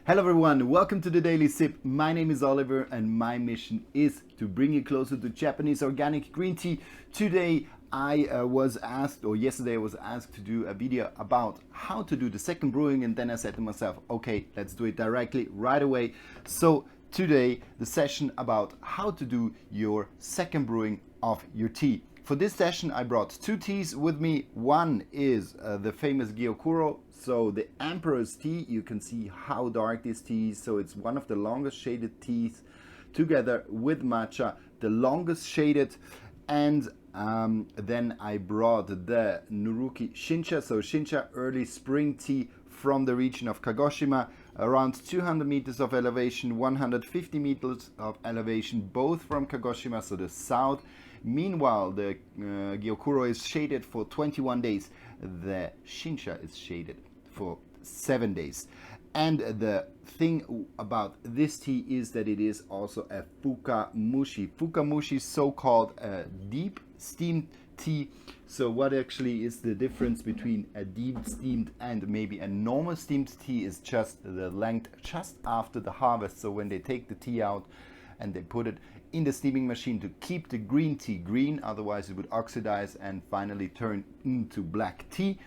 Hello everyone, welcome to the Daily Sip. My name is Oliver and my mission is to bring you closer to Japanese organic green tea. Today I was asked, or yesterday I was asked to do a video about how to do the second brewing, and then I said to myself, okay, let's do it directly right away. So today the session about how to do your second brewing of your tea. For this session I brought two teas with me. One is the famous Gyokuro, so the Emperor's tea. You can see how dark this tea is, so it's one of the longest shaded teas, together with matcha, the longest shaded. And then I brought the Nuruki Shincha, so Shincha early spring tea from the region of Kagoshima, around 200 meters of elevation, 150 meters of elevation, both from Kagoshima, so the south. Meanwhile, the Gyokuro is shaded for 21 days. The Shincha is shaded for 7 days. And the thing about this tea is that it is also a fukamushi. Fukamushi is so-called a deep steamed tea. So what actually is the difference between a deep steamed and maybe a normal steamed tea is just the length just after the harvest. So when they take the tea out and they put it in the steaming machine to keep the green tea green, otherwise it would oxidize and finally turn into black tea.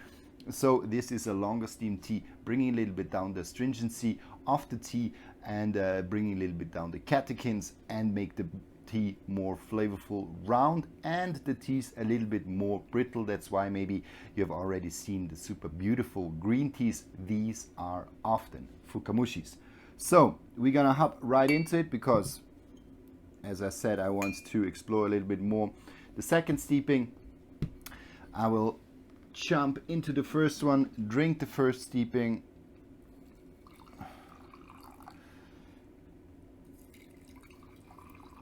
So this is a longer steamed tea, bringing a little bit down the astringency of the tea and bringing a little bit down the catechins and make the tea more flavorful, round, and the teas a little bit more brittle. That's why maybe you have already seen the super beautiful green teas. These are often fukamushis. So we're gonna hop right into it because, as I said, I want to explore a little bit more the second steeping. I will jump into the first one, drink the first steeping.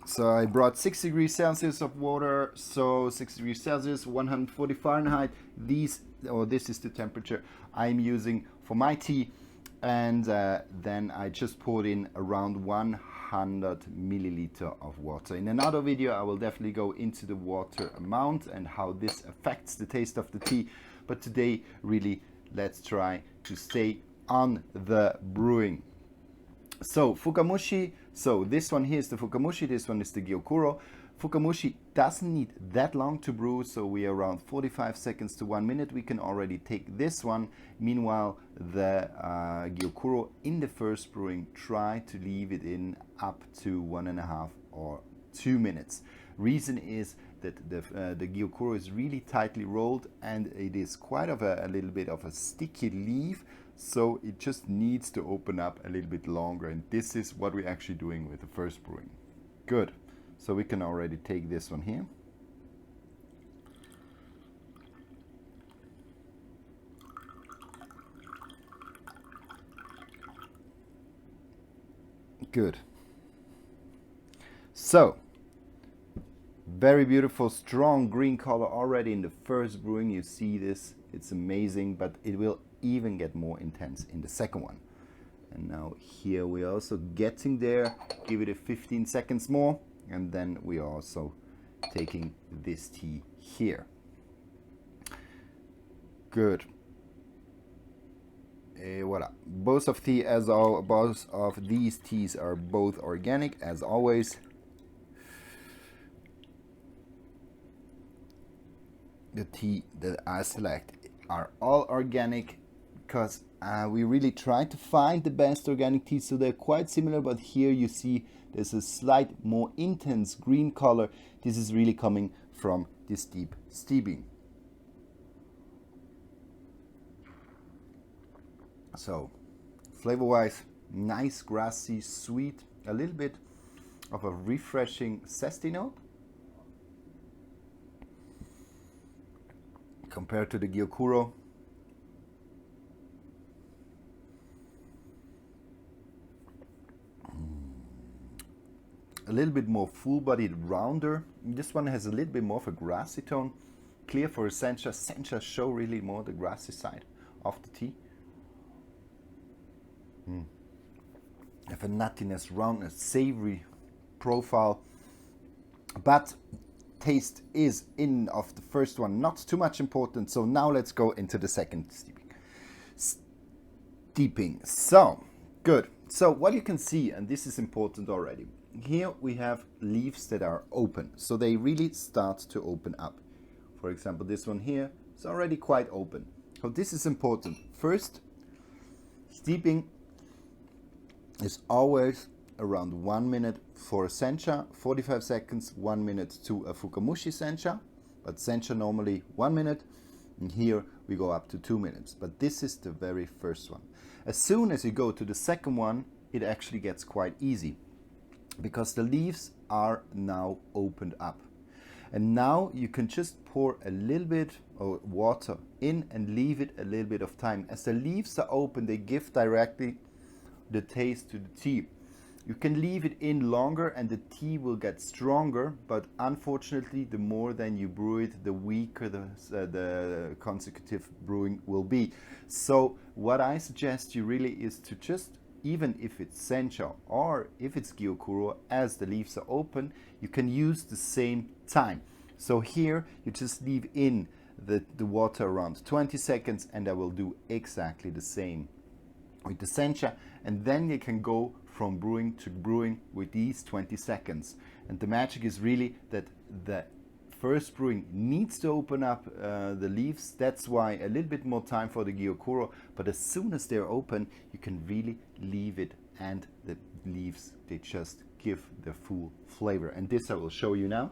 So I brought 6 degrees Celsius of water, so 6 degrees Celsius, 140 Fahrenheit. This is the temperature I'm using for my tea. And then I just poured in around 100 milliliter of water. In another video I will definitely go into the water amount and how this affects the taste of the tea, but today really let's try to stay on the brewing. So fukamushi, so this one here is the fukamushi, this one is the Gyokuro. Fukamushi doesn't need that long to brew, so we are around 45 seconds to 1 minute. We can already take this one. Meanwhile, the Gyokuro in the first brewing, try to leave it in up to 1.5 or 2 minutes. Reason is that the Gyokuro is really tightly rolled and it is quite of a little bit of a sticky leaf, so it just needs to open up a little bit longer, and this is what we're actually doing with the first brewing. Good. So we can already take this one here. Good. So, very beautiful, strong green color already in the first brewing. You see this, it's amazing, but it will even get more intense in the second one. And now here we're also getting there. Give it a 15 seconds more. And then we are also taking this tea here. Good. Voila. Both of these teas are both organic, as always. The tea that I select are all organic because we really try to find the best organic teas, so they're quite similar, but here you see there's a slight more intense green color. This is really coming from this deep steeping. So flavor wise, nice grassy, sweet, a little bit of a refreshing zesty note compared to the Gyokuro. A little bit more full-bodied, rounder. This one has a little bit more of a grassy tone. Clear for a Sencha. Sencha show really more the grassy side of the tea. Have a nuttiness, roundness, savory profile. But taste is in of the first one not too much important. So now let's go into the second steeping. So good. So what you can see, and this is important already, here we have leaves that are open. So they really start to open up. For example, this one here is already quite open. So this is important. First, steeping is always around 1 minute for a sencha, 45 seconds, 1 minute to a fukamushi sencha. But sencha normally 1 minute, and here we go up to 2 minutes. But this is the very first one. As soon as you go to the second one, it actually gets quite easy because the leaves are now opened up. And now you can just pour a little bit of water in and leave it a little bit of time. As the leaves are open, they give directly the taste to the tea. You can leave it in longer and the tea will get stronger, but unfortunately the more than you brew it, the weaker the consecutive brewing will be. So what I suggest you really is to just, even if it's sencha or if it's gyokuro, as the leaves are open, you can use the same time. So here you just leave in the water around 20 seconds, and I will do exactly the same with the sencha, and then you can go from brewing to brewing with these 20 seconds. And the magic is really that the first brewing needs to open up the leaves. That's why a little bit more time for the gyokuro, but as soon as they're open, you can really leave it, and the leaves, they just give the full flavor. And this I will show you now.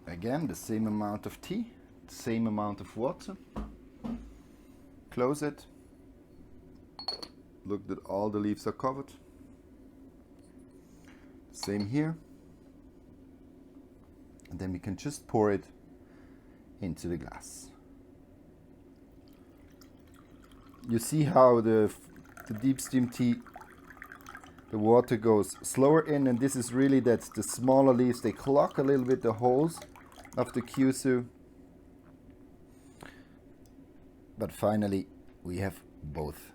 Again, the same amount of tea, same amount of water. Close it. Look that all the leaves are covered. Same here. And then we can just pour it into the glass. You see how the deep steam tea, the water goes slower in, and this is really that the smaller leaves, they clog a little bit the holes of the kyusu. But finally we have both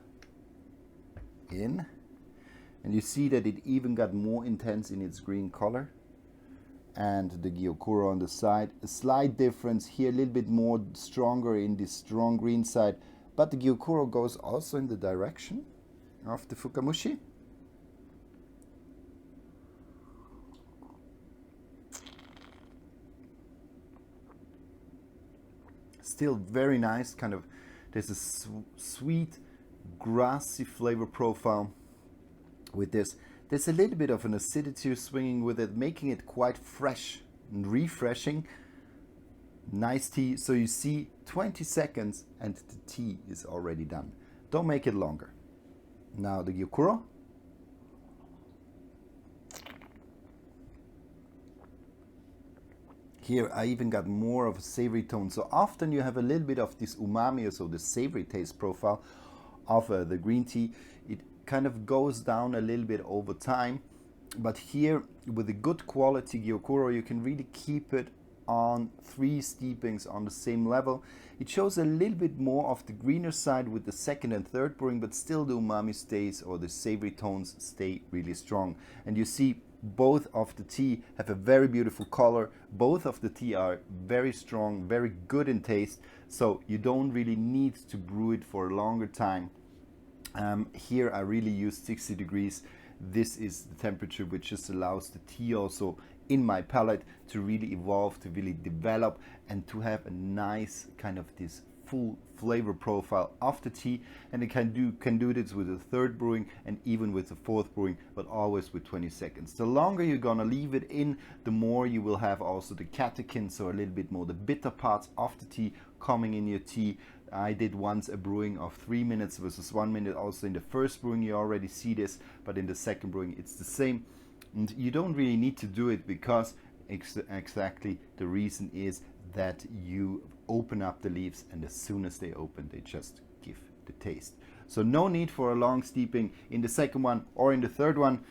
in, and you see that it even got more intense in its green color, and the gyokuro on the side, a slight difference here, a little bit more stronger in the strong green side, but the gyokuro goes also in the direction of the fukamushi. Still very nice, kind of, there's a sweet, grassy flavor profile with this. There's a little bit of an acidity swinging with it, making it quite fresh and refreshing. Nice tea. So you see 20 seconds and the tea is already done. Don't make it longer. Now the gyokuro. Here I even got more of a savory tone. So often you have a little bit of this umami, so the savory taste profile of the green tea. It kind of goes down a little bit over time. But here with a good quality gyokuro, you can really keep it on 3 steepings on the same level. It shows a little bit more of the greener side with the second and third brewing, but still the umami stays, or the savory tones stay really strong. And you see both of the tea have a very beautiful color. Both of the tea are very strong, very good in taste. So you don't really need to brew it for a longer time. Here I really use 60 degrees. This is the temperature which just allows the tea also in my palate to really evolve, to really develop, and to have a nice kind of this full flavor profile of the tea. And it can do this with the third brewing and even with the fourth brewing, but always with 20 seconds. The longer you're gonna leave it in, the more you will have also the catechins, so a little bit more the bitter parts of the tea coming in your tea. I did once a brewing of 3 minutes versus 1 minute. Also in the first brewing you already see this, but in the second brewing it's the same. And you don't really need to do it because exactly the reason is that you open up the leaves, and as soon as they open, they just give the taste. So no need for a long steeping in the second one or in the third one.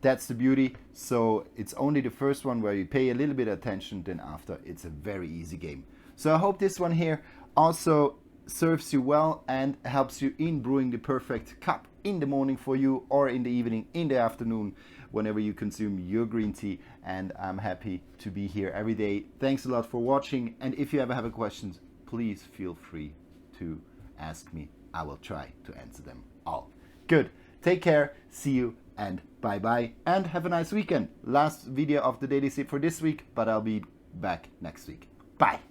That's the beauty. So it's only the first one where you pay a little bit of attention, then after it's a very easy game. So I hope this one here also serves you well and helps you in brewing the perfect cup in the morning for you, or in the evening, in the afternoon, whenever you consume your green tea. And I'm happy to be here every day. Thanks a lot for watching. And if you ever have questions, please feel free to ask me. I will try to answer them all. Good. Take care. See you and bye bye. And have a nice weekend. Last video of the Daily Sip for this week, but I'll be back next week. Bye.